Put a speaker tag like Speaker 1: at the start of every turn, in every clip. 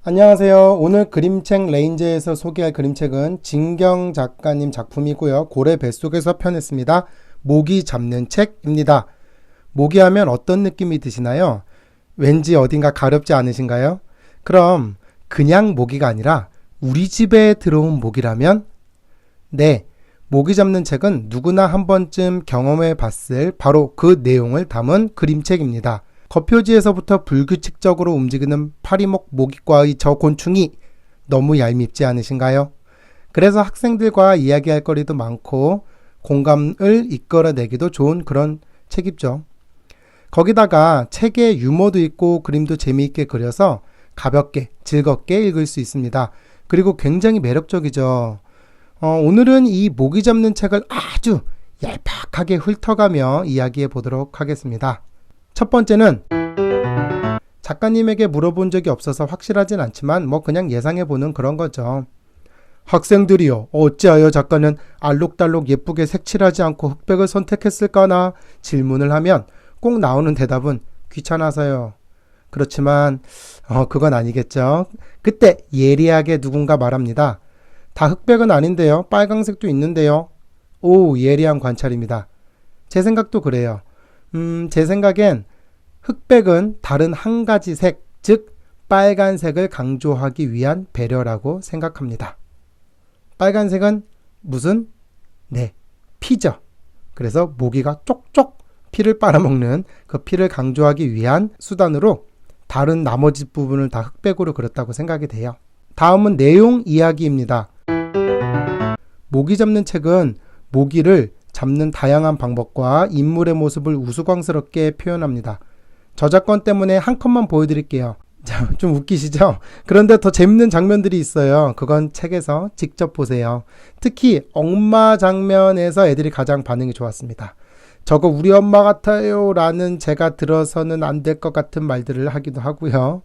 Speaker 1: 안녕하세요. 오늘 그림책 레인저에서 소개할 그림책은 진경 작가님 작품이고요. 고래 뱃속에서 펴냈습니다. 모기 잡는 책입니다. 모기 하면 어떤 느낌이 드시나요? 왠지 어딘가 가렵지 않으신가요? 그럼 그냥 모기가 아니라 우리 집에 들어온 모기라면? 네, 모기 잡는 책은 누구나 한 번쯤 경험해 봤을 바로 그 내용을 담은 그림책입니다. 겉표지에서부터 불규칙적으로 움직이는 파리목 모기과의 저 곤충이 너무 얄밉지 않으신가요? 그래서 학생들과 이야기할 거리도 많고 공감을 이끌어내기도 좋은 그런 책이죠. 거기다가 책에 유머도 있고 그림도 재미있게 그려서 가볍게 즐겁게 읽을 수 있습니다. 그리고 굉장히 매력적이죠. 오늘은 이 모기 잡는 책을 아주 얄팍하게 훑어가며 이야기해 보도록 하겠습니다. 첫 번째는 작가님에게 물어본 적이 없어서 확실하진 않지만 그냥 예상해보는 그런 거죠. 학생들이요, 어찌하여 작가는 알록달록 예쁘게 색칠하지 않고 흑백을 선택했을까나 질문을 하면 꼭 나오는 대답은 귀찮아서요. 그렇지만 그건 아니겠죠. 그때 예리하게 누군가 말합니다. 다 흑백은 아닌데요. 빨강색도 있는데요. 오, 예리한 관찰입니다. 제 생각도 그래요. 제 생각엔 흑백은 다른 한 가지 색, 즉 빨간색을 강조하기 위한 배려라고 생각합니다. 빨간색은 무슨? 네, 피죠. 그래서 모기가 쪽쪽 피를 빨아먹는 그 피를 강조하기 위한 수단으로 다른 나머지 부분을 다 흑백으로 그렸다고 생각이 돼요. 다음은 내용 이야기입니다. 모기 잡는 책은 모기를 잡는 다양한 방법과 인물의 모습을 우스꽝스럽게 표현합니다. 저작권 때문에 한 컷만 보여드릴게요. 자, 좀 웃기시죠? 그런데 더 재밌는 장면들이 있어요. 그건 책에서 직접 보세요. 특히 엄마 장면에서 애들이 가장 반응이 좋았습니다. 저거 우리 엄마 같아요 라는 제가 들어서는 안 될 것 같은 말들을 하기도 하고요.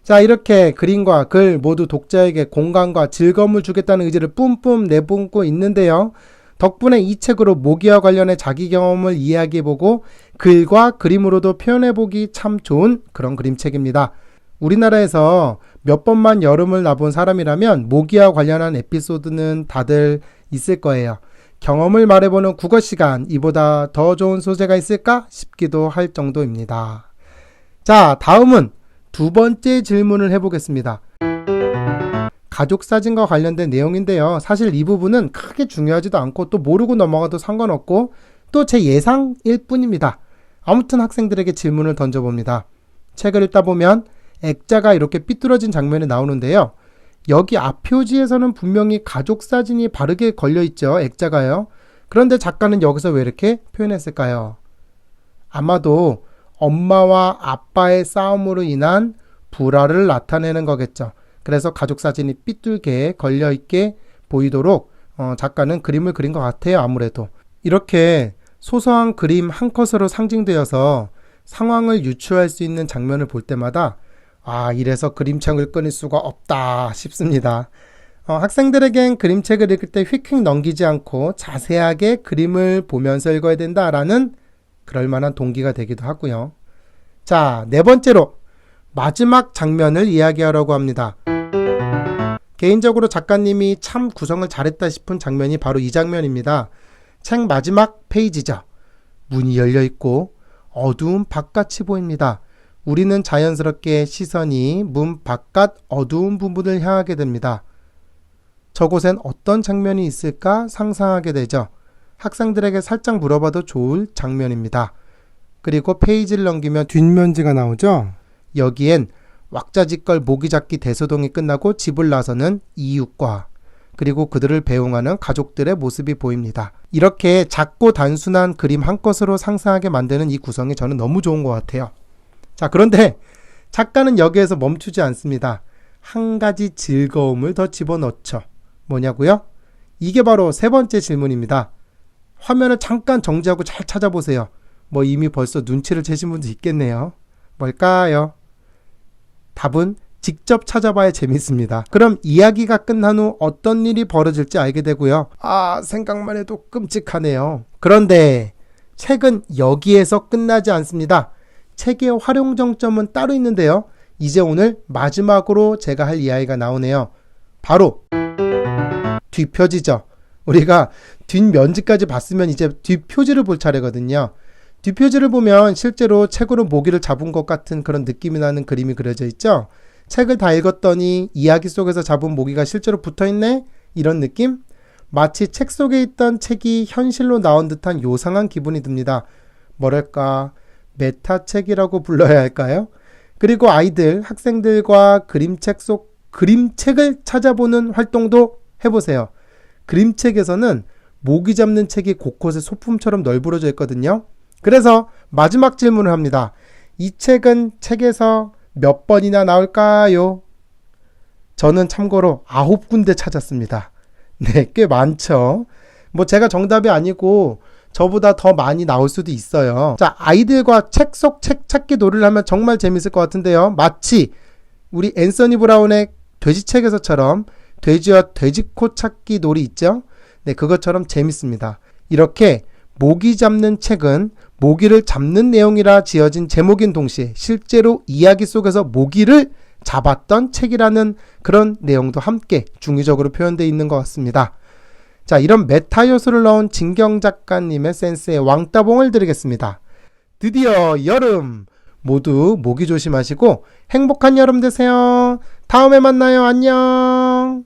Speaker 1: 자, 이렇게 그림과 글 모두 독자에게 공감과 즐거움을 주겠다는 의지를 뿜뿜 내뿜고 있는데요. 덕분에 이 책으로 모기와 관련해 자기 경험을 이야기해보고 글과 그림으로도 표현해보기 참 좋은 그런 그림책입니다. 우리나라에서 몇 번만 여름을 나본 사람이라면 모기와 관련한 에피소드는 다들 있을 거예요. 경험을 말해보는 국어 시간, 이보다 더 좋은 소재가 있을까 싶기도 할 정도입니다. 자, 다음은 두 번째 질문을 해보겠습니다. 가족 사진과 관련된 내용인데요. 사실 이 부분은 크게 중요하지도 않고 또 모르고 넘어가도 상관없고 또 제 예상일 뿐입니다. 아무튼 학생들에게 질문을 던져봅니다. 책을 읽다 보면 액자가 이렇게 삐뚤어진 장면이 나오는데요. 여기 앞 표지에서는 분명히 가족 사진이 바르게 걸려있죠. 액자가요. 그런데 작가는 여기서 왜 이렇게 표현했을까요? 아마도 엄마와 아빠의 싸움으로 인한 불화를 나타내는 거겠죠. 그래서 가족 사진이 삐뚤게 걸려있게 보이도록 작가는 그림을 그린 것 같아요. 아무래도 이렇게 소소한 그림 한 컷으로 상징되어서 상황을 유추할 수 있는 장면을 볼 때마다 이래서 그림책을 끊을 수가 없다 싶습니다. 학생들에겐 그림책을 읽을 때 휙휙 넘기지 않고 자세하게 그림을 보면서 읽어야 된다라는 그럴 만한 동기가 되기도 하고요. 자, 네 번째로 마지막 장면을 이야기하려고 합니다. 개인적으로 작가님이 참 구성을 잘했다 싶은 장면이 바로 이 장면입니다. 책 마지막 페이지죠. 문이 열려있고 어두운 바깥이 보입니다. 우리는 자연스럽게 시선이 문 바깥 어두운 부분을 향하게 됩니다. 저곳엔 어떤 장면이 있을까 상상하게 되죠. 학생들에게 살짝 물어봐도 좋을 장면입니다. 그리고 페이지를 넘기면 뒷면지가 나오죠. 여기엔 왁자지껄 모기잡기 대소동이 끝나고 집을 나서는 이웃과 그리고 그들을 배웅하는 가족들의 모습이 보입니다. 이렇게 작고 단순한 그림 한 컷으로 상상하게 만드는 이 구성이 저는 너무 좋은 것 같아요. 자, 그런데 작가는 여기에서 멈추지 않습니다. 한 가지 즐거움을 더 집어넣죠. 뭐냐고요? 이게 바로 세 번째 질문입니다. 화면을 잠깐 정지하고 잘 찾아보세요. 이미 벌써 눈치를 채신 분도 있겠네요. 뭘까요? 답은 직접 찾아봐야 재밌습니다. 그럼 이야기가 끝난 후 어떤 일이 벌어질지 알게 되고요. 생각만 해도 끔찍하네요. 그런데 책은 여기에서 끝나지 않습니다. 책의 활용 정점은 따로 있는데요. 이제 오늘 마지막으로 제가 할 이야기가 나오네요. 바로 뒷표지죠. 우리가 뒷면지까지 봤으면 이제 뒷표지를 볼 차례거든요. 뒷표지를 보면 실제로 책으로 모기를 잡은 것 같은 그런 느낌이 나는 그림이 그려져 있죠. 책을 다 읽었더니 이야기 속에서 잡은 모기가 실제로 붙어있네? 이런 느낌? 마치 책 속에 있던 책이 현실로 나온 듯한 요상한 기분이 듭니다. 뭐랄까, 메타책이라고 불러야 할까요? 그리고 아이들, 학생들과 그림책을 찾아보는 활동도 해보세요. 그림책에서는 모기 잡는 책이 곳곳에 소품처럼 널브러져 있거든요. 그래서 마지막 질문을 합니다. 이 책은 책에서 몇 번이나 나올까요? 저는 참고로 9군데 찾았습니다. 네, 꽤 많죠. 뭐 제가 정답이 아니고 저보다 더 많이 나올 수도 있어요. 자, 아이들과 책 속 책 찾기 놀이를 하면 정말 재밌을 것 같은데요. 마치 우리 앤서니 브라운의 돼지책에서처럼 돼지와 돼지코 찾기 놀이 있죠? 네, 그것처럼 재밌습니다. 이렇게 모기 잡는 책은 모기를 잡는 내용이라 지어진 제목인 동시에 실제로 이야기 속에서 모기를 잡았던 책이라는 그런 내용도 함께 중의적으로 표현되어 있는 것 같습니다. 자, 이런 메타 요소를 넣은 진경 작가님의 센스에 왕따봉을 드리겠습니다. 드디어 여름! 모두 모기 조심하시고 행복한 여름 되세요. 다음에 만나요. 안녕!